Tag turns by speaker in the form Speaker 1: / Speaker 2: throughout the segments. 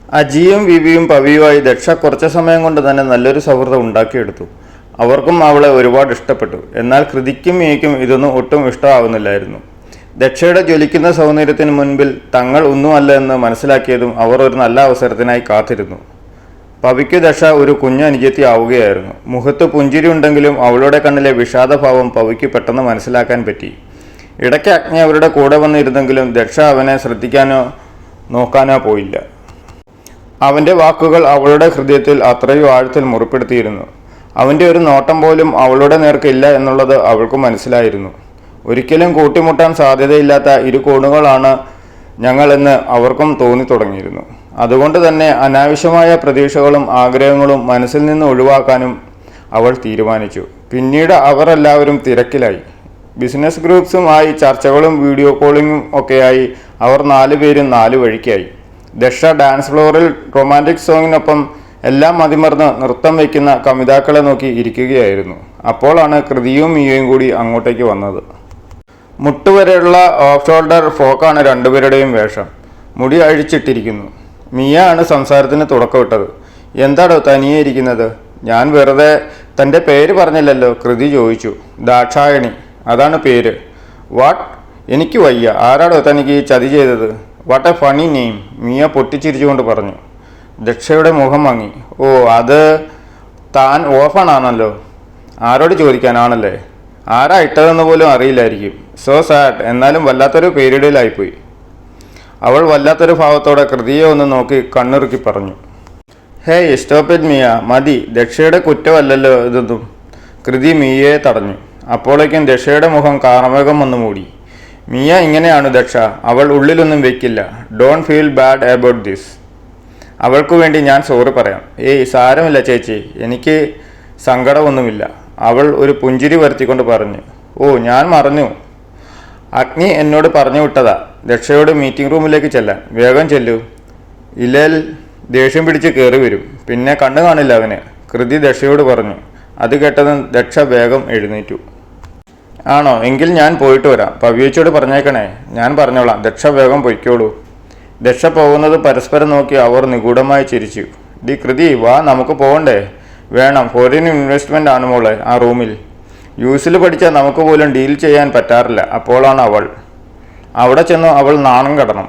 Speaker 1: അജിയും വിവിയും പവിയുമായി ദക്ഷ കുറച്ച സമയം കൊണ്ട് തന്നെ നല്ലൊരു സൗഹൃദം ഉണ്ടാക്കിയെടുത്തു. അവർക്കും അവളെ ഒരുപാട് ഇഷ്ടപ്പെട്ടു. എന്നാൽ കൃതിക്കും മിയയ്ക്കും ഇതൊന്നും ഒട്ടും ഇഷ്ടമാവുന്നില്ലായിരുന്നു. ദക്ഷയുടെ ജ്വലിക്കുന്ന സൗന്ദര്യത്തിന് മുൻപിൽ തങ്ങൾ ഒന്നുമല്ല എന്ന് മനസ്സിലാക്കിയതും അവർ ഒരു നല്ല അവസരത്തിനായി കാത്തിരുന്നു. പവിക്ക് ദക്ഷ ഒരു കുഞ്ഞു അനുജത്തി ആവുകയായിരുന്നു. മുഖത്ത് പുഞ്ചിരി ഉണ്ടെങ്കിലും അവളുടെ കണ്ണിലെ വിഷാദഭാവം പവിക്ക് പെട്ടെന്ന് മനസ്സിലാക്കാൻ പറ്റി. ഇടയ്ക്ക് അഗ്നി അവരുടെ കൂടെ വന്നിരുന്നെങ്കിലും ദക്ഷ അവനെ ശ്രദ്ധിക്കാനോ നോക്കാനോ പോയില്ല. അവൻ്റെ വാക്കുകൾ അവളുടെ ഹൃദയത്തിൽ അത്രയും ആഴത്തിൽ മുറിപ്പെടുത്തിയിരുന്നു. അവൻ്റെ ഒരു നോട്ടം പോലും അവളുടെ നേർക്കില്ല എന്നുള്ളത് അവൾക്ക് മനസ്സിലായിരുന്നു. ഒരിക്കലും കൂട്ടിമുട്ടാൻ സാധ്യതയില്ലാത്ത ഇരു കോണുകളാണ് ഞങ്ങളെന്ന് അവർക്കും തോന്നി തുടങ്ങിയിരുന്നു. അതുകൊണ്ട് തന്നെ അനാവശ്യമായ പ്രതീക്ഷകളും ആഗ്രഹങ്ങളും മനസ്സിൽ നിന്ന് ഒഴിവാക്കാനും അവൾ തീരുമാനിച്ചു. പിന്നീട് അവർ എല്ലാവരും തിരക്കിലായി. ബിസിനസ് ഗ്രൂപ്പ്സുമായി ചർച്ചകളും വീഡിയോ കോളിങ്ങും ഒക്കെയായി അവർ 4 പേരും 4 വഴിക്കായി. ദക്ഷ ഡാൻസ് ഫ്ലോറിൽ റൊമാൻറ്റിക് സോങ്ങിനൊപ്പം എല്ലാം മതിമറന്ന് നൃത്തം വയ്ക്കുന്ന കമിതാക്കളെ നോക്കി ഇരിക്കുകയായിരുന്നു. അപ്പോഴാണ് കൃതിയും മിയയും കൂടി അങ്ങോട്ടേക്ക് വന്നത്. മുട്ടുവരെയുള്ള ഓഫ് ഷോൾഡർ ഫ്രോക്കാണ് രണ്ടുപേരുടെയും വേഷം. മുടി അഴിച്ചിട്ടിരിക്കുന്നു. മിയ ആണ് സംസാരത്തിന് തുടക്കമിട്ടത്. എന്താടോ തനിയെ ഇരിക്കുന്നത്? ഞാൻ വെറുതെ. തൻ്റെ പേര് പറഞ്ഞില്ലല്ലോ, കൃതി ചോദിച്ചു. ദാക്ഷായണി, അതാണ് പേര്. വാട്ട്? എനിക്ക് വയ്യ. ആരാടോ തനിക്ക് ചതി ചെയ്തത്? What a funny name, Mia പൊട്ടിച്ചിരിച്ചുകൊണ്ട് പറഞ്ഞു. ദക്ഷയുടെ മുഖം മങ്ങി. ഓ, അത് താൻ ഓഫാണാണല്ലോ. ആരോട് ചോദിക്കാനാണല്ലേ? ആരാ ഇട്ടതെന്ന് പോലും അറിയില്ലായിരിക്കും. So sad. എന്നാലും വല്ലാത്തൊരു പേരിടയിലായിപ്പോയി. അവൾ വല്ലാത്തൊരു ഭാവത്തോടെ കൃതിയെ ഒന്ന് നോക്കി കണ്ണിറുക്കി പറഞ്ഞു. Hey, stop it Mia. മതി, ദക്ഷയുടെ കുറ്റമല്ലല്ലോ ഇതൊന്നും. കൃതി മിയയെ തടഞ്ഞു. അപ്പോഴേക്കും ദക്ഷയുടെ മുഖം കാർമേഘം വന്നു മൂടി. മിയ ഇങ്ങനെയാണ് ദക്ഷ. അവൾ ഉള്ളിലൊന്നും വെക്കില്ല. Don't feel bad about this. അവൾക്കു വേണ്ടി ഞാൻ സോറി പറയാം. ഏയ് സാരമില്ല ചേച്ചി, എനിക്ക് സങ്കടമൊന്നുമില്ല. അവൾ ഒരു പുഞ്ചിരി വരുത്തിക്കൊണ്ട് പറഞ്ഞു. ഓ, ഞാൻ മറന്നു. അഗ്നി എന്നോട് പറഞ്ഞു വിട്ടതാ ദക്ഷയോട് മീറ്റിംഗ് റൂമിലേക്ക് ചെല്ലാൻ. വേഗം ചെല്ലൂ. ഇല്ലേൽ ദേഷ്യം പിടിച്ച് കയറി വരും. പിന്നെ കണ്ണു കാണില്ല അവന്, കൃതി ദക്ഷയോട് പറഞ്ഞു. അത് കേട്ടതും ദക്ഷ വേഗം എഴുന്നേറ്റു. ആണോ? എങ്കിൽ ഞാൻ പോയിട്ട് വരാം. പവിയച്ചോട് പറഞ്ഞേക്കണേ. ഞാൻ പറഞ്ഞോളാം. ദക്ഷ വേഗം പൊയ്ക്കോളൂ. ദക്ഷ പോകുന്നത് പരസ്പരം നോക്കി അവർ നിഗൂഢമായി ചിരിച്ചു. ഡി കൃതി, വാ, നമുക്ക് പോകണ്ടേ? വേണം. ഫോറിൻ ഇൻവെസ്റ്റ്മെൻ്റ് ആണ് മോളെ ആ റൂമിൽ. യൂസിൽ പഠിച്ചാൽ നമുക്ക് പോലും ഡീൽ ചെയ്യാൻ പറ്റാറില്ല. അപ്പോഴാണ് അവൾ. അവിടെ ചെന്നു അവൾ നാണം കടണം.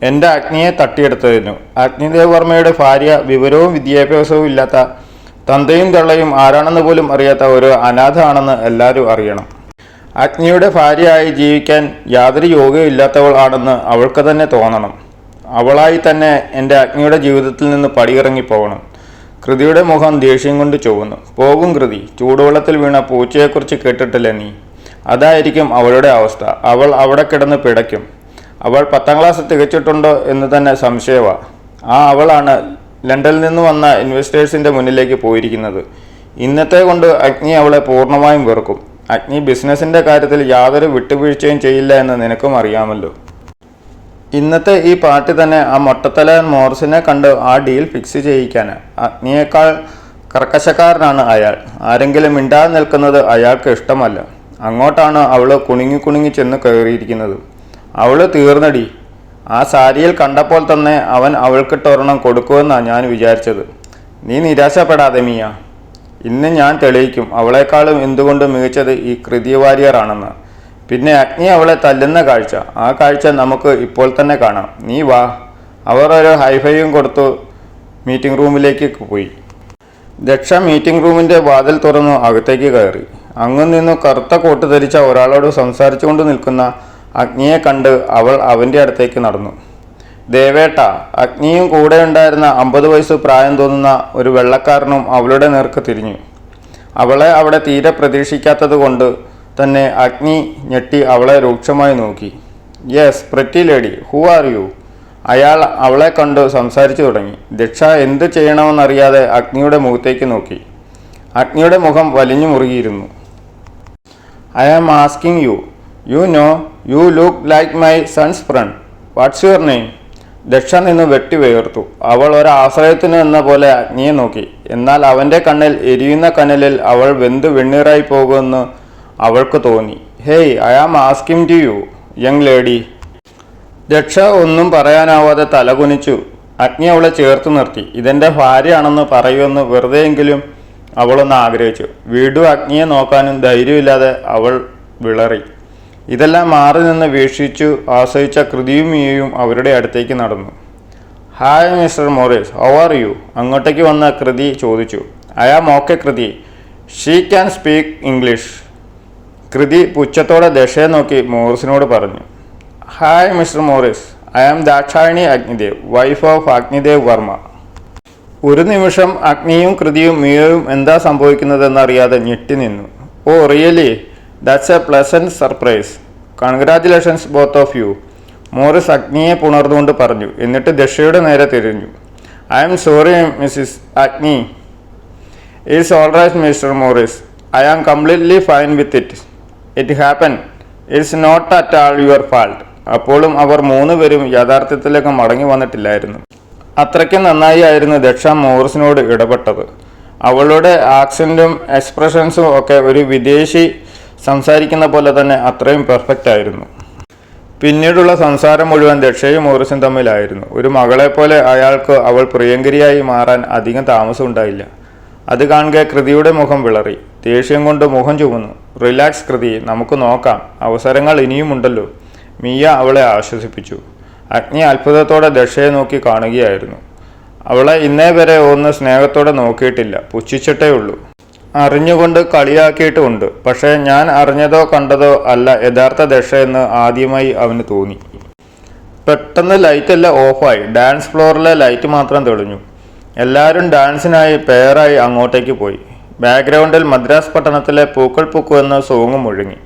Speaker 1: എൻ്റെ അഗ്നിയെ തട്ടിയെടുത്തതിനു. അഗ്നിദേവ് വർമ്മയുടെ ഭാര്യ വിവരവും വിദ്യാഭ്യാസവും ഇല്ലാത്ത, തന്തയും തള്ളയും ആരാണെന്ന് പോലും അറിയാത്ത ഒരു അനാഥ ആണെന്ന് എല്ലാവരും അറിയണം. അഗ്നിയുടെ ഭാര്യയായി ജീവിക്കാൻ യാതൊരു യോഗ്യമില്ലാത്തവൾ ആണെന്ന് അവൾക്ക് തന്നെ തോന്നണം. അവളായി തന്നെ എൻ്റെ അഗ്നിയുടെ ജീവിതത്തിൽ നിന്ന് പടിയിറങ്ങിപ്പോകണം. കൃതിയുടെ മുഖം ദേഷ്യം കൊണ്ട് ചുവന്നു. പോകും കൃതി. ചൂടുവെള്ളത്തിൽ വീണ പൂച്ചയെക്കുറിച്ച് കേട്ടിട്ടില്ല നീ? അതായിരിക്കും അവളുടെ അവസ്ഥ. അവൾ അവിടെ കിടന്ന് പിടയ്ക്കും. അവൾ 10ാം ക്ലാസ് തികച്ചിട്ടുണ്ടോ എന്ന് തന്നെ സംശയമാണ്. അവളാണ് ലണ്ടനിൽ നിന്ന് വന്ന ഇൻവെസ്റ്റേഴ്സിൻ്റെ മുന്നിലേക്ക് പോയിരിക്കുന്നത്. ഇന്നത്തെ കൊണ്ട് അഗ്നി അവളെ പൂർണ്ണമായും വെറുക്കും. അഗ്നി ബിസിനസ്സിൻ്റെ കാര്യത്തിൽ യാതൊരു വിട്ടുവീഴ്ചയും ചെയ്യില്ല എന്ന് നിനക്കും അറിയാമല്ലോ. ഇന്നത്തെ ഈ പാർട്ടി തന്നെ ആ മൊട്ടത്തലയൻ മോറിസിനെ കണ്ട് ആ ഡീൽ ഫിക്സ് ചെയ്യിക്കാന്. അഗ്നിയേക്കാൾ കർക്കശക്കാരനാണ് അയാൾ. ആരെങ്കിലും മിണ്ടാതെ നിൽക്കുന്നത് അയാൾക്ക് ഇഷ്ടമല്ല. അങ്ങോട്ടാണ് അവൾ കുണുങ്ങി ചെന്ന് കയറിയിരിക്കുന്നത്. അവൾ തീർന്നടി. ആ സാരിയിൽ കണ്ടപ്പോൾ തന്നെ അവൻ അവൾക്കിട്ടൊരെണ്ണം കൊടുക്കുമെന്നാണ് ഞാൻ വിചാരിച്ചത്. നീ നിരാശപ്പെടാതെ മിയ. ഇന്ന് ഞാൻ തെളിയിക്കും അവളെക്കാളും എന്തുകൊണ്ട് മികച്ചത് ഈ കൃതി വാര്യറാണെന്ന്. പിന്നെ അഗ്നി അവളെ തല്ലുന്ന കാഴ്ച, ആ കാഴ്ച നമുക്ക് ഇപ്പോൾ തന്നെ കാണാം. നീ വാ. അവർ ഒരു ഹൈഫൈയും കൊടുത്തു മീറ്റിംഗ് റൂമിലേക്ക് പോയി. ദക്ഷ മീറ്റിംഗ് റൂമിൻ്റെ വാതിൽ തുറന്നു അകത്തേക്ക് കയറി. അങ്ങു നിന്നു കറുത്ത കോട്ട് ധരിച്ച ഒരാളോട് സംസാരിച്ചുകൊണ്ട് നിൽക്കുന്ന അഗ്നിയെ കണ്ട് അവൾ അവൻ്റെ അടുത്തേക്ക് നടന്നു. ദേവേട്ട. അഗ്നിയും കൂടെ ഉണ്ടായിരുന്ന 50 വയസ്സ് പ്രായം തോന്നുന്ന ഒരു വെള്ളക്കാരനും അവളുടെ നേർക്ക് തിരിഞ്ഞു. അവളെ അവിടെ തീരെ പ്രതീക്ഷിക്കാത്തത് കൊണ്ട് തന്നെ അഗ്നി ഞെട്ടി അവളെ രൂക്ഷമായി നോക്കി. Yes, pretty lady, who are you? അയാൾ അവളെ കണ്ടു സംസാരിച്ചു തുടങ്ങി. ദക്ഷ എന്ത് ചെയ്യണമെന്നറിയാതെ അഗ്നിയുടെ മുഖത്തേക്ക് നോക്കി. അഗ്നിയുടെ മുഖം വലിഞ്ഞു മുറുകിയിരുന്നു. I am asking you. You know you look like my son's friend. What's your name? Daksha നിന്ന് വെട്ടി വേർത്തു. അവൾ ഒരാശ്രയത്തിന് എന്ന പോലെ അഗ്നിയെ നോക്കി. എന്നാൽ അവൻ്റെ കണ്ണിൽ എരിയുന്ന കനലിൽ അവൾ വെന്ത് വെണ്ണീറായി പോകുമെന്ന് അവൾക്ക് തോന്നി. Hey, I am asking to you young lady. Daksha ഒന്നും പറയാനാവാതെ തലകുനിച്ചു. അഗ്നി അവളെ ചേർത്ത് നിർത്തി. ഇതെൻ്റെ ഭാര്യയാണെന്ന് പറയുമെന്ന് വെറുതെയെങ്കിലും അവളൊന്ന് ആഗ്രഹിച്ചു. വീണ്ടും അഗ്നിയെ നോക്കാനും ധൈര്യമില്ലാതെ അവൾ വിളറി. ഇതെല്ലാം മാറി നിന്ന് വീക്ഷിച്ചു ആസ്വദിച്ച കൃതിയും മിയയും അവരുടെ അടുത്തേക്ക് നടന്നു. Hi Mr Morris, how are you? അങ്ങോട്ടേക്ക് വന്ന കൃതി ചോദിച്ചു. I am okay Kriti, she can speak English. Kriti പുച്ഛത്തോടെ ദശയെ നോക്കി മോറിസിനോട് പറഞ്ഞു. Hi Mr Morris, I am Dakshayani Agnidev, wife of Agnidev Varma. ഒരു നിമിഷം അഗ്നിയും കൃതിയും മിയയും എന്താ സംഭവിക്കുന്നതെന്നറിയാതെ ഞെട്ടി നിന്നു. Oh really, that's a pleasant surprise. Congratulations both of you, Morris അഗ്നിയെ പുണർന്നുകൊണ്ട് പറഞ്ഞു. എന്നിട്ട് ദശയുടെ നേരെ തിരിഞ്ഞു. ഐ എം സോറി മിസ്സിസ് അഗ്നി. It's all right mister Morris, I am completely fine with it. It happen, it's not at all your fault. അപ്പോഴും അവർ മൂന്നുപേരും യാഥാർത്ഥ്യത്തിലേക്ക് മടങ്ങി വന്നിട്ടില്ലായിരുന്നു. അത്രയ്ക്ക് നന്നായി ആയിരുന്നു ദക്ഷ മോറിസിനോട് ഇടപെട്ടത്. അവളുടെ ആക്സൻറ്റും എക്സ്പ്രഷൻസും ഒക്കെ ഒരു വിദേശി സംസാരിക്കുന്ന പോലെ തന്നെ അത്രയും പെർഫെക്റ്റ് ആയിരുന്നു. പിന്നീടുള്ള സംസാരം മുഴുവൻ ദക്ഷയും മോറിസും തമ്മിലായിരുന്നു. ഒരു മകളെപ്പോലെ അയാൾക്ക് അവൾ പ്രിയങ്കരിയായി മാറാൻ അധികം താമസം ഉണ്ടായില്ല. അത് കാണുക കൃതിയുടെ മുഖം വിളറി. ദേഷ്യം കൊണ്ട് മുഖം ചുമന്നു. റിലാക്സ് കൃതി, നമുക്ക് നോക്കാം, അവസരങ്ങൾ ഇനിയുമുണ്ടല്ലോ. മിയ അവളെ ആശ്വസിപ്പിച്ചു. അഗ്നി അത്ഭുതത്തോടെ ദക്ഷയെ നോക്കി കാണുകയായിരുന്നു. അവളെ ഇന്നേ വരെ ഒന്ന് സ്നേഹത്തോടെ നോക്കിയിട്ടില്ല, പുച്ഛിച്ചിട്ടേ ഉള്ളൂ. അറിഞ്ഞുകൊണ്ട് കളിയാക്കിയിട്ടുമുണ്ട്. പക്ഷേ ഞാൻ അറിഞ്ഞതോ കണ്ടതോ അല്ല യഥാർത്ഥ ദക്ഷയെന്ന് ആദ്യമായി അവന് തോന്നി. പെട്ടെന്ന് ലൈറ്റെല്ലാം ഓഫായി. ഡാൻസ് ഫ്ലോറിലെ ലൈറ്റ് മാത്രം തെളിഞ്ഞു. എല്ലാവരും ഡാൻസിനായി പെയറായി അങ്ങോട്ടേക്ക് പോയി. ബാക്ക്ഗ്രൗണ്ടിൽ മദ്രാസ് പട്ടണത്തിലെ പൂക്കൾ പൂക്കു എന്ന സോങ് മുഴങ്ങി.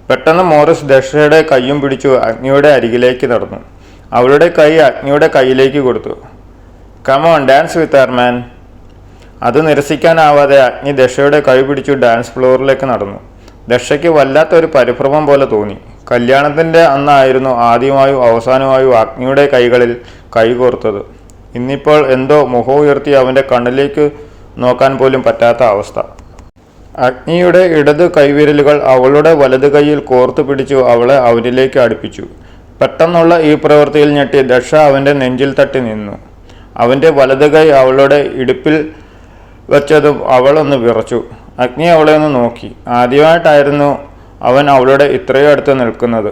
Speaker 1: പെട്ടെന്ന് മോറിസ് ദക്ഷയുടെ കയ്യും പിടിച്ചു അഗ്നിയുടെ അരികിലേക്ക് നടന്നു. അവളുടെ കൈ അഗ്നിയുടെ കയ്യിലേക്ക് കൊടുത്തു. കമോൺ ഡാൻസ് വിത്ത് അവർ മാൻ. അത് നിരസിക്കാനാവാതെ അഗ്നി ദക്ഷയുടെ കൈ പിടിച്ചു ഡാൻസ് ഫ്ലോറിലേക്ക് നടന്നു. ദക്ഷയ്ക്ക് വല്ലാത്തൊരു പരിഭ്രമം പോലെ തോന്നി. കല്യാണത്തിൻ്റെ അന്നായിരുന്നു ആദ്യമായും അവസാനമായും അഗ്നിയുടെ കൈകളിൽ കൈകോർത്തത്. ഇന്നിപ്പോൾ എന്തോ മുഖം ഉയർത്തി അവൻ്റെ കണ്ണിലേക്ക് നോക്കാൻ പോലും പറ്റാത്ത അവസ്ഥ. അഗ്നിയുടെ ഇടത് കൈവിരലുകൾ അവളുടെ വലത് കൈയിൽ കോർത്തു പിടിച്ചു അവളെ അവനിലേക്ക് അടുപ്പിച്ചു. പെട്ടെന്നുള്ള ഈ പ്രവൃത്തിയിൽ ഞെട്ടി ദക്ഷ അവൻ്റെ നെഞ്ചിൽ തട്ടി നിന്നു. അവൻ്റെ വലത് കൈ അവളുടെ ഇടുപ്പിൽ വെച്ചതും അവളൊന്ന് വിറച്ചു. അഗ്നി അവളെ ഒന്ന് നോക്കി. ആദ്യമായിട്ടായിരുന്നു അവൻ അവളുടെ ഇത്രയും അടുത്ത് നിൽക്കുന്നത്.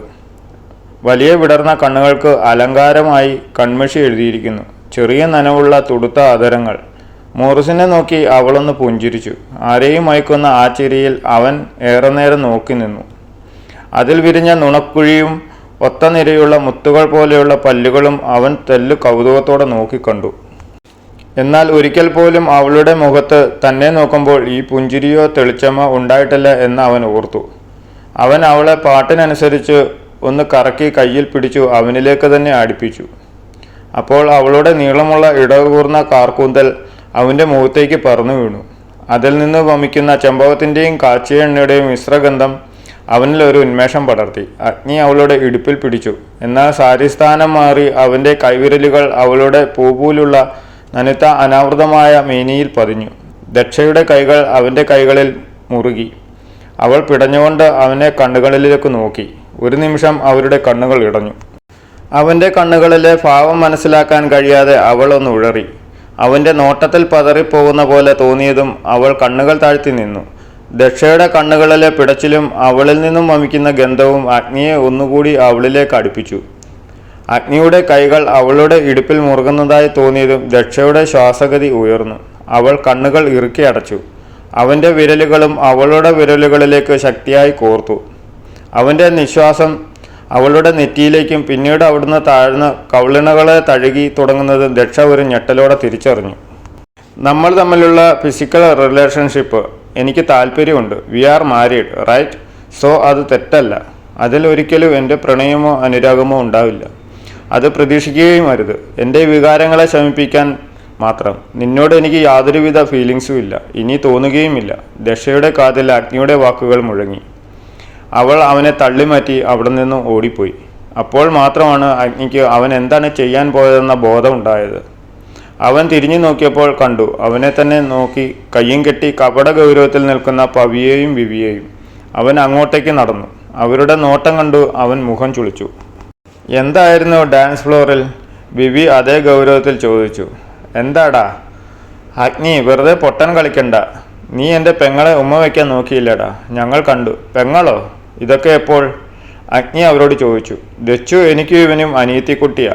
Speaker 1: വലിയ വിടർന്ന കണ്ണുകൾക്ക് അലങ്കാരമായി കൺമഷി എഴുതിയിരിക്കുന്നു. ചെറിയ നനവുള്ള തുടുത്ത ആദരങ്ങൾ. മോറിസിനെ നോക്കി അവളൊന്ന് പുഞ്ചിരിച്ചു. ആരെയും മയക്കുന്ന ആ ചിരിയിൽ അവൻ ഏറെ നേരം നോക്കി നിന്നു. അതിൽ വിരിഞ്ഞ നുണക്കുഴിയും ഒത്ത നിരയുള്ള മുത്തുകൾ പോലെയുള്ള പല്ലുകളും അവൻ തെല്ലു കൗതുകത്തോടെ നോക്കിക്കണ്ടു. എന്നാൽ ഒരിക്കൽ പോലും അവളുടെ മുഖത്ത് തന്നെ നോക്കുമ്പോൾ ഈ പുഞ്ചിരിയോ തെളിച്ചമോ ഉണ്ടായിട്ടില്ല എന്ന് അവൻ ഓർത്തു. അവൻ അവളെ പാട്ടിനനുസരിച്ച് ഒന്ന് കറക്കി കയ്യിൽ പിടിച്ചു അവനിലേക്ക് തന്നെ അടുപ്പിച്ചു. അപ്പോൾ അവളുടെ നീളമുള്ള ഇടകൂർന്ന കാർക്കൂന്തൽ അവൻ്റെ മുഖത്തേക്ക് പറന്നു വീണു. അതിൽ നിന്ന് വമിക്കുന്ന ചെമ്പകത്തിൻ്റെയും കാച്ചിയ എണ്ണയുടെയും മിശ്രഗന്ധം അവനിൽ ഒരു ഉന്മേഷം പടർത്തി. അഗ്നി അവളുടെ ഇടുപ്പിൽ പിടിച്ചു. എന്നാൽ സാരിസ്ഥാനം മാറി അവൻ്റെ കൈവിരലുകൾ അവളുടെ പൂപൂലുള്ള നനുത്ത അനാവൃതമായ മേനിയിൽ പതിഞ്ഞു. ദക്ഷയുടെ കൈകൾ അവൻ്റെ കൈകളിൽ മുറുകി. അവൾ പിടഞ്ഞുകൊണ്ട് അവനെ കണ്ണുകളിലേക്ക് നോക്കി. ഒരു നിമിഷം അവരുടെ കണ്ണുകൾ ഇടഞ്ഞു. അവൻ്റെ കണ്ണുകളിലെ ഭാവം മനസ്സിലാക്കാൻ കഴിയാതെ അവൾ ഒന്ന് ഉഴറി. അവൻ്റെ നോട്ടത്തിൽ പതറിപ്പോകുന്ന പോലെ തോന്നിയതും അവൾ കണ്ണുകൾ താഴ്ത്തി നിന്നു. ദക്ഷയുടെ കണ്ണുകളിലെ പിടച്ചിലും അവളിൽ നിന്നും വമിക്കുന്ന ഗന്ധവും അഗ്നിയെ ഒന്നുകൂടി അവളിലേക്ക് അടുപ്പിച്ചു. അഗ്നിയുടെ കൈകൾ അവളുടെ ഇടുപ്പിൽ മുറുകുന്നതായി തോന്നിയതും ദക്ഷയുടെ ശ്വാസഗതി ഉയർന്നു. അവൾ കണ്ണുകൾ ഇറുക്കി അടച്ചു. അവൻ്റെ വിരലുകളും അവളുടെ വിരലുകളിലേക്ക് ശക്തിയായി കോർത്തു. അവൻ്റെ നിശ്വാസം അവളുടെ നെറ്റിയിലേക്കും പിന്നീട് അവിടുന്ന് താഴ്ന്ന് കവിളിണകളെ തഴുകി തുടങ്ങുന്നത് ദക്ഷ ഒരു ഞെട്ടലോടെ തിരിച്ചറിഞ്ഞു. നമ്മൾ തമ്മിലുള്ള ഫിസിക്കൽ റിലേഷൻഷിപ്പ് എനിക്ക് താല്പര്യമുണ്ട്. We are married right? So അത് തെറ്റല്ല. അതിൽ ഒരിക്കലും എൻ്റെ പ്രണയമോ അനുരാഗമോ ഉണ്ടാവില്ല. അത് പ്രതീക്ഷിക്കുകയും അരുത്. എൻ്റെ വികാരങ്ങളെ ശമിപ്പിക്കാൻ മാത്രം. നിന്നോട് എനിക്ക് യാതൊരുവിധ ഫീലിങ്സും ഇല്ല, ഇനി തോന്നുകയുമില്ല. ദക്ഷയുടെ കാതിൽ അഗ്നിയുടെ വാക്കുകൾ മുഴങ്ങി. അവൾ അവനെ തള്ളിമാറ്റി അവിടെ നിന്നും ഓടിപ്പോയി. അപ്പോൾ മാത്രമാണ് അഗ്നിക്ക് അവൻ എന്താണ് ചെയ്യാൻ പോയതെന്ന ബോധമുണ്ടായത്. അവൻ തിരിഞ്ഞു നോക്കിയപ്പോൾ കണ്ടു അവനെ തന്നെ നോക്കി കയ്യും കെട്ടി കപട ഗൗരവത്തിൽ നിൽക്കുന്ന പവിയെയും വിവിയെയും. അവൻ അങ്ങോട്ടേക്ക് നടന്നു. അവരുടെ നോട്ടം കണ്ടു അവൻ മുഖം ചുളിച്ചു. എന്തായിരുന്നു ഡാൻസ് ഫ്ലോറിൽ? വിവി അതേ ഗൗരവത്തിൽ ചോദിച്ചു. എന്താടാ അഗ്നി, വെറുതെ പൊട്ടൻ കളിക്കണ്ട. നീ എൻ്റെ പെങ്ങളെ ഉമ്മ വയ്ക്കാൻ നോക്കിയില്ലടാ, ഞങ്ങൾ കണ്ടു. പെങ്ങളോ? ഇതൊക്കെ എപ്പോൾ? അഗ്നി അവരോട് ചോദിച്ചു. ദച്ചു എനിക്കും ഇവനും അനിയത്തിക്കുട്ടിയാ.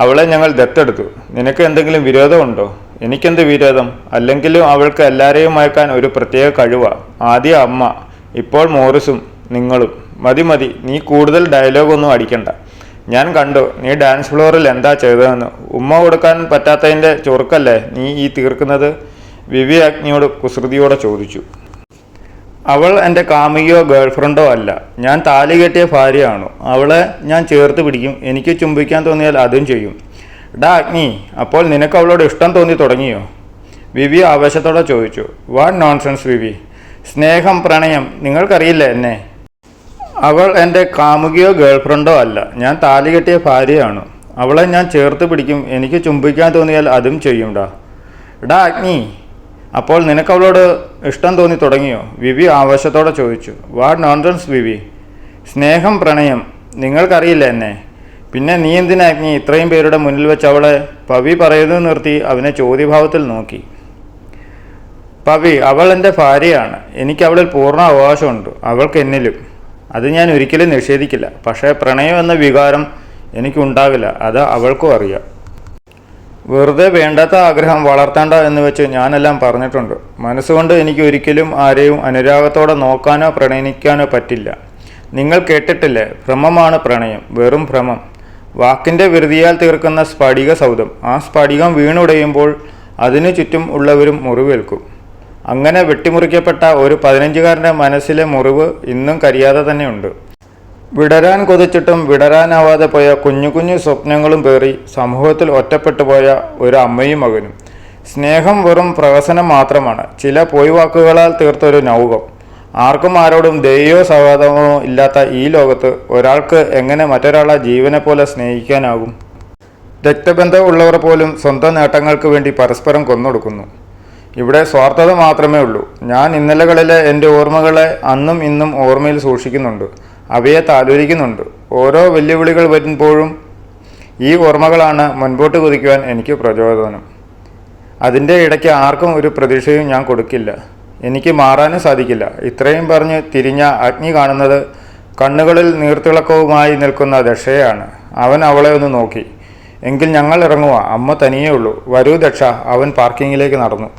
Speaker 1: അവളെ ഞങ്ങൾ ദത്തെടുത്തു. നിനക്ക് എന്തെങ്കിലും വിരോധമുണ്ടോ? എനിക്കെന്ത് വിരോധം? അല്ലെങ്കിലും അവൾക്ക് എല്ലാവരെയും മയക്കാൻ ഒരു പ്രത്യേക കഴിവാ. ആദ്യം അമ്മ, ഇപ്പോൾ മോറിസും നിങ്ങളും. മതി മതി, നീ കൂടുതൽ ഡയലോഗൊന്നും അടിക്കണ്ട. ഞാൻ കണ്ടു നീ ഡാൻസ് ഫ്ലോറിൽ എന്താ ചെയ്തതെന്ന്. ഉമ്മ കൊടുക്കാൻ പറ്റാത്തതിൻ്റെ ചൊറുക്കല്ലേ നീ ഈ തീർക്കുന്നത്? വിവി അഗ്നിയോട് കുസൃതിയോടെ ചോദിച്ചു. അവൾ എൻ്റെ കാമുകിയോ ഗേൾഫ്രണ്ടോ അല്ല. ഞാൻ താലി കെട്ടിയ ഭാര്യയാണു. അവളെ ഞാൻ ചേർത്ത് പിടിക്കും. എനിക്ക് ചുംബിക്കാൻ തോന്നിയാൽ അതും ചെയ്യും. ഡാ അഗ്നി, അപ്പോൾ നിനക്ക് അവളോട് ഇഷ്ടം തോന്നി തുടങ്ങിയോ? വിവി ആവേശത്തോടെ ചോദിച്ചു. വാട്ട് നോൺസെൻസ് വിവി. സ്നേഹം, പ്രണയം, നിങ്ങൾക്കറിയില്ല എന്നെ. അവൾ എൻ്റെ കാമുകിയോ ഗേൾഫ്രണ്ടോ അല്ല. ഞാൻ താലി കെട്ടിയ ഭാര്യയാണ്. അവളെ ഞാൻ ചേർത്ത് പിടിക്കും. എനിക്ക് ചുംബിക്കാൻ തോന്നിയാൽ അതും ചെയ്യും. ഡാ അഗ്നി, അപ്പോൾ നിനക്ക് അവളോട് ഇഷ്ടം തോന്നി തുടങ്ങിയോ? വിവി ആവേശത്തോടെ ചോദിച്ചു. വാട്ട് നോൺസെൻസ് വിവി. സ്നേഹം, പ്രണയം, നിങ്ങൾക്കറിയില്ല എന്നെ. പിന്നെ നീ എന്തിനാ അഗ്നി ഇത്രയും പേരുടെ മുന്നിൽ വെച്ച് അവളെ? പവി പറയുന്നത് നിർത്തി അവനെ ചോദ്യഭാവത്തിൽ നോക്കി. പവി, അവൾ എൻ്റെ ഭാര്യയാണ്. എനിക്ക് അവളിൽ പൂർണ്ണ അവകാശമുണ്ട്, അവൾക്ക് എന്നിലും. അത് ഞാൻ ഒരിക്കലും നിഷേധിക്കില്ല. പക്ഷേ പ്രണയം എന്ന വികാരം എനിക്കുണ്ടാകില്ല, അത് അവൾക്കും അറിയാം. വെറുതെ വേണ്ടാത്ത ആഗ്രഹം വളർത്തേണ്ട എന്ന് വെച്ച് ഞാനെല്ലാം പറഞ്ഞിട്ടുണ്ട്. മനസ്സുകൊണ്ട് എനിക്ക് ഒരിക്കലും ആരെയും അനുരാഗത്തോടെ നോക്കാനോ പ്രണയിക്കാനോ പറ്റില്ല. നിങ്ങൾ കേട്ടിട്ടില്ലേ, ഭ്രമമാണ് പ്രണയം, വെറും ഭ്രമം. വാക്കിൻ്റെ വിറുതിയാൽ തീർക്കുന്ന സ്ഫടിക സൗധം. ആ സ്ഫടികം വീണുടയുമ്പോൾ അതിനു ചുറ്റും ഉള്ളവരും മുറിവേൽക്കും. അങ്ങനെ വെട്ടിമുറിക്കപ്പെട്ട ഒരു 15-കാരൻ്റെ മനസ്സിലെ മുറിവ് ഇന്നും കരിയാതെ തന്നെയുണ്ട്. വിടരാൻ കൊതിച്ചിട്ടും വിടരാനാവാതെ പോയ കുഞ്ഞു കുഞ്ഞു സ്വപ്നങ്ങളും പേറി സമൂഹത്തിൽ ഒറ്റപ്പെട്ടു പോയ ഒരു അമ്മയും മകനും. സ്നേഹം വെറും പ്രഹസനം മാത്രമാണ്, ചില പൊയ്വാക്കുകളാൽ തീർത്തൊരു നൗകം. ആർക്കും ആരോടും ദയയോ സൗഹാർദ്ദമോ ഇല്ലാത്ത ഈ ലോകത്ത് ഒരാൾക്ക് എങ്ങനെ മറ്റൊരാളെ ജീവനെ പോലെ സ്നേഹിക്കാനാകും? രക്തബന്ധം ഉള്ളവർ പോലും സ്വന്തം നേട്ടങ്ങൾക്ക് വേണ്ടി പരസ്പരം കൊന്നൊടുക്കുന്നു. ഇവിടെ സ്വാർത്ഥത മാത്രമേ ഉള്ളൂ. ഞാൻ ഇന്നലകളിലെ എൻ്റെ ഓർമ്മകളെ അന്നും ഇന്നും ഓർമ്മയിൽ സൂക്ഷിക്കുന്നുണ്ട്, അവയെ താലോലിക്കുന്നുണ്ട്. ഓരോ വെല്ലുവിളികൾ വരുമ്പോഴും ഈ ഓർമ്മകളാണ് മുൻപോട്ട് കുതിക്കുവാൻ എനിക്ക് പ്രചോദനം. അതിൻ്റെ ഇടയ്ക്ക് ആർക്കും ഒരു പ്രതീക്ഷയും ഞാൻ കൊടുക്കില്ല. എനിക്ക് മാറാനും സാധിക്കില്ല. ഇത്രയും പറഞ്ഞ് തിരിഞ്ഞ അഗ്നി കാണുന്നത് കണ്ണുകളിൽ നീർത്തിളക്കവുമായി നിൽക്കുന്ന ദക്ഷയാണ്. അവൻ അവളെ ഒന്ന് നോക്കി. എങ്കിൽ ഞങ്ങൾ ഇറങ്ങുക, അമ്മ തനിയേ ഉള്ളൂ. വരൂ ദക്ഷ. അവൻ പാർക്കിങ്ങിലേക്ക് നടന്നു.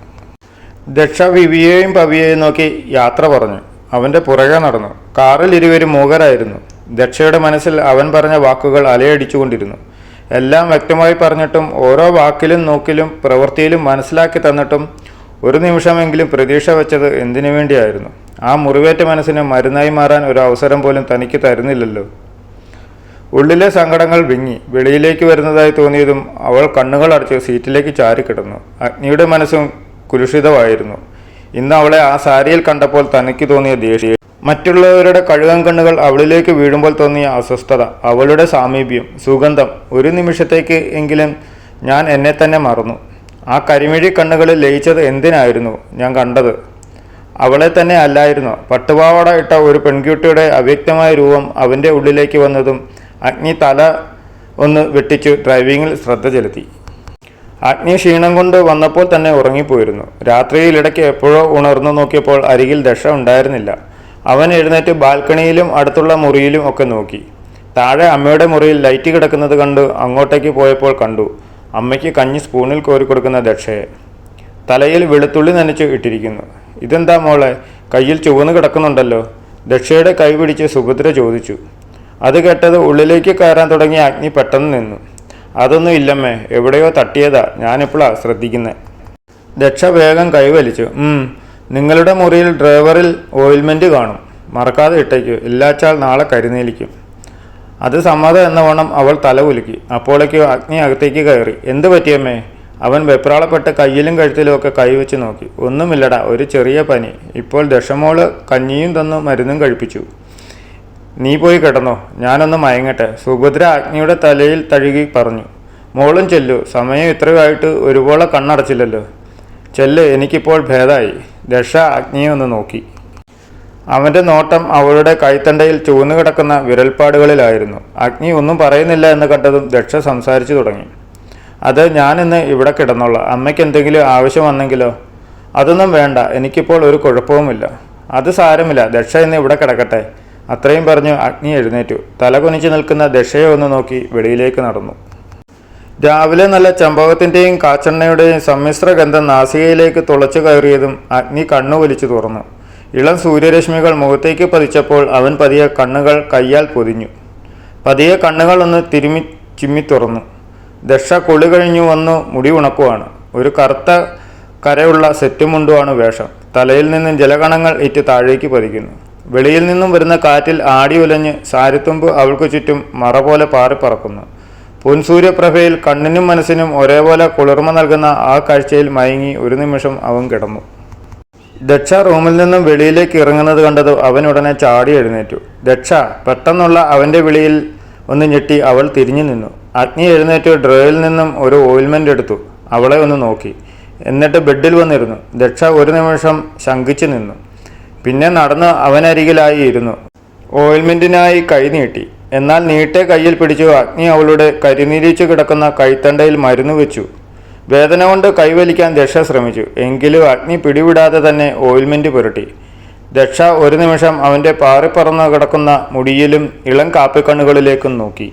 Speaker 1: ദക്ഷ വിവിയെയും പവിയെയും നോക്കി യാത്ര പറഞ്ഞു. അവൻ്റെ പുറകെ നടന്നു. കാറിൽ ഇരുവരും മൂകരായിരുന്നു. ദക്ഷയുടെ മനസ്സിൽ അവൻ പറഞ്ഞ വാക്കുകൾ അലയടിച്ചുകൊണ്ടിരുന്നു. എല്ലാം വ്യക്തമായി പറഞ്ഞിട്ടും ഓരോ വാക്കിലും നോക്കിലും പ്രവൃത്തിയിലും മനസ്സിലാക്കി തന്നിട്ടും ഒരു നിമിഷമെങ്കിലും പ്രതീക്ഷ വെച്ചത് എന്തിനു വേണ്ടിയായിരുന്നു? ആ മുറിവേറ്റ മനസ്സിന് മരുന്നായി മാറാൻ ഒരു അവസരം പോലും തനിക്ക് തരുന്നില്ലല്ലോ. ഉള്ളിലെ സങ്കടങ്ങൾ വിങ്ങി വെളിയിലേക്ക് വരുന്നതായി തോന്നിയതും അവൾ കണ്ണുകൾ അടച്ച് സീറ്റിലേക്ക് ചാരിക്കിടന്നു. അഗ്നിയുടെ മനസ്സും കുലുഷിതമായിരുന്നു. ഇന്ന് അവളെ ആ സാരിയിൽ കണ്ടപ്പോൾ തനിക്ക് തോന്നിയ ദേഷ്യം, മറ്റുള്ളവരുടെ കഴുകൻ കണ്ണുകൾ അവളിലേക്ക് വീഴുമ്പോൾ തോന്നിയ അസ്വസ്ഥത, അവളുടെ സാമീപ്യം, സുഗന്ധം. ഒരു നിമിഷത്തേക്ക് എങ്കിലും ഞാൻ എന്നെ തന്നെ മറന്നു. ആ കരിമിഴി കണ്ണുകളിൽ ലയിച്ചത് എന്തിനായിരുന്നു ഞാൻ കണ്ടത്? അവളെ തന്നെ അല്ലായിരുന്നോ? പട്ടുപാവാട ഇട്ട ഒരു പെൺകുട്ടിയുടെ അവ്യക്തമായ രൂപം അവൻ്റെ ഉള്ളിലേക്ക് വന്നതും അഗ്നി തല ഒന്ന് വെട്ടിച്ചു ഡ്രൈവിങ്ങിൽ ശ്രദ്ധ ചെലുത്തി. അഗ്നി ക്ഷീണം കൊണ്ട് വന്നപ്പോൾ തന്നെ ഉറങ്ങിപ്പോയിരുന്നു. രാത്രിയിൽ ഇടയ്ക്ക് എപ്പോഴോ ഉണർന്നു നോക്കിയപ്പോൾ അരികിൽ ദക്ഷ ഉണ്ടായിരുന്നില്ല. അവൻ എഴുന്നേറ്റ് ബാൽക്കണിയിലും അടുത്തുള്ള മുറിയിലും ഒക്കെ നോക്കി. താഴെ അമ്മയുടെ മുറിയിൽ ലൈറ്റ് കിടക്കുന്നത് കണ്ട് അങ്ങോട്ടേക്ക് പോയപ്പോൾ കണ്ടു അമ്മയ്ക്ക് കഞ്ഞി സ്പൂണിൽ കോരിക്കൊടുക്കുന്ന ദക്ഷയെ. തലയിൽ വെളുത്തുള്ളി നനച്ച് ഇട്ടിരിക്കുന്നു. ഇതെന്താ മോളെ, കയ്യിൽ ചുവന്ന് കിടക്കുന്നുണ്ടല്ലോ? ദക്ഷയുടെ കൈ പിടിച്ച് സുഭദ്ര ചോദിച്ചു. അത് കേട്ടത് ഉള്ളിലേക്ക് കയറാൻ തുടങ്ങിയ അഗ്നി പെട്ടെന്ന് നിന്നു. അതൊന്നും ഇല്ലമ്മേ, എവിടെയോ തട്ടിയതാ, ഞാനിപ്പോഴാണ് ശ്രദ്ധിക്കുന്നത്. ദക്ഷ വേഗം കൈവലിച്ചു. നിങ്ങളുടെ മുറിയിൽ ഡ്രൈവറിൽ ഓയിൽമെൻറ്റ് കാണും, മറക്കാതെ ഇട്ടേക്കു, ഇല്ലാച്ചാൽ നാളെ കരിനേലിക്കും. അത് സമ്മതം എന്നവണ്ണം അവൾ തല കുലുക്കി. അപ്പോഴേക്ക് അഗ്നി അകത്തേക്ക് കയറി. എന്ത് പറ്റിയമ്മേ? അവൻ വെപ്രാളപ്പെട്ട് കയ്യിലും കഴുത്തിലും ഒക്കെ കൈവച്ച് നോക്കി. ഒന്നുമില്ലടാ, ഒരു ചെറിയ പനി. ഇപ്പോൾ ദക്ഷമോള് കഞ്ഞിയും തന്നു മരുന്നും കഴിപ്പിച്ചു. നീ പോയി കിടന്നോ, ഞാനൊന്ന് മയങ്ങട്ടെ, സുഭദ്ര അഗ്നിയുടെ തലയിൽ തഴുകി പറഞ്ഞു. മോളും ചെല്ലു, സമയം ഇത്രയായിട്ട് ഒരുപോലെ കണ്ണടച്ചില്ലല്ലോ. ചെല്ല്, എനിക്കിപ്പോൾ ഭേദമായി. ദക്ഷ അഗ്നിയെ ഒന്ന് നോക്കി. അവൻ്റെ നോട്ടം അവളുടെ കൈത്തണ്ടയിൽ ചുവന്നു കിടക്കുന്ന വിരൽപ്പാടുകളിലായിരുന്നു. അഗ്നി ഒന്നും പറയുന്നില്ല എന്ന് കണ്ടതും ദക്ഷ സംസാരിച്ചു തുടങ്ങി. അത് ഞാനിന്ന് ഇവിടെ കിടന്നോളാം. അമ്മയ്ക്ക് എന്തെങ്കിലും ആവശ്യം വന്നെങ്കിലോ? അതൊന്നും വേണ്ട, എനിക്കിപ്പോൾ ഒരു കുഴപ്പവുമില്ല. അത് സാരമില്ല, ദക്ഷ ഇന്ന് ഇവിടെ കിടക്കട്ടെ. അത്രയും പറഞ്ഞു അഗ്നി എഴുന്നേറ്റു. തല കുനിച്ചു നിൽക്കുന്ന ദക്ഷയെ ഒന്ന് നോക്കി വെളിയിലേക്ക് നടന്നു. രാവിലെ നല്ല ചമ്പകത്തിൻ്റെയും കാച്ചെണ്ണയുടെയും സമ്മിശ്ര ഗന്ധം നാസികയിലേക്ക് തുളച്ചു കയറിയതും അഗ്നി കണ്ണു വലിച്ചു തുറന്നു. ഇളം സൂര്യരശ്മികൾ മുഖത്തേക്ക് പതിച്ചപ്പോൾ അവൻ പതിയെ കണ്ണുകൾ കയ്യാൽ പൊതിഞ്ഞു. പതിയെ കണ്ണുകൾ ഒന്ന് ചിമ്മി തുറന്നു. ദക്ഷ കുളി കഴിഞ്ഞു വന്നു മുടി ഉണക്കുവാണ്. ഒരു കറുത്ത കരയുള്ള സെറ്റുമുണ്ടുമാണ് വേഷം. തലയിൽ നിന്നും ജലകണങ്ങൾ ഇറ്റ് താഴേക്ക് പതിക്കുന്നു. വെളിയിൽ നിന്നും വരുന്ന കാറ്റിൽ ആടി ഉലഞ്ഞ് സാരിത്തുമ്പ് അവൾക്ക് ചുറ്റും മറ പോലെ പാറിപ്പറക്കുന്നു. പൊൻസൂര്യപ്രഭയിൽ കണ്ണിനും മനസ്സിനും ഒരേപോലെ കുളിർമ നൽകുന്ന ആ കാഴ്ചയിൽ മയങ്ങി ഒരു നിമിഷം അവൻ കിടന്നു. ദക്ഷ റൂമിൽ നിന്നും വെളിയിലേക്ക് ഇറങ്ങുന്നത് കണ്ടത് അവൻ ഉടനെ ചാടി എഴുന്നേറ്റു. ദക്ഷ! പെട്ടെന്നുള്ള അവൻ്റെ വിളിയിൽ ഒന്ന് ഞെട്ടി അവൾ തിരിഞ്ഞു നിന്നു. അഗ്നി എഴുന്നേറ്റ് ഡ്രോയിൽ നിന്നും ഒരു ഓയിൽമെൻ്റ് എടുത്തു. അവളെ ഒന്ന് നോക്കി. എന്നിട്ട് ബെഡിൽ വന്നിരുന്നു. ദക്ഷ ഒരു നിമിഷം ശങ്കിച്ചു നിന്നു. പിന്നെ നടന്ന് അവനരികിലായി ഇരുന്നു. ഓയിൽമെൻറ്റിനായി കൈ നീട്ടി. എന്നാൽ നീട്ടെ കയ്യിൽ പിടിച്ചു അഗ്നി അവളുടെ കരിനീരിച്ചു കിടക്കുന്ന കൈത്തണ്ടയിൽ മരുന്ന് വെച്ചു. വേദന കൊണ്ട് കൈവലിക്കാൻ ദക്ഷ ശ്രമിച്ചു. എങ്കിലും അഗ്നി പിടിവിടാതെ തന്നെ ഓയിൽമെൻറ്റ് പുരട്ടി. ദക്ഷ ഒരു നിമിഷം അവൻ്റെ പാറിപ്പറന്നു കിടക്കുന്ന മുടിയിലും ഇളം കാപ്പിക്കണ്ണുകളിലേക്കും നോക്കി.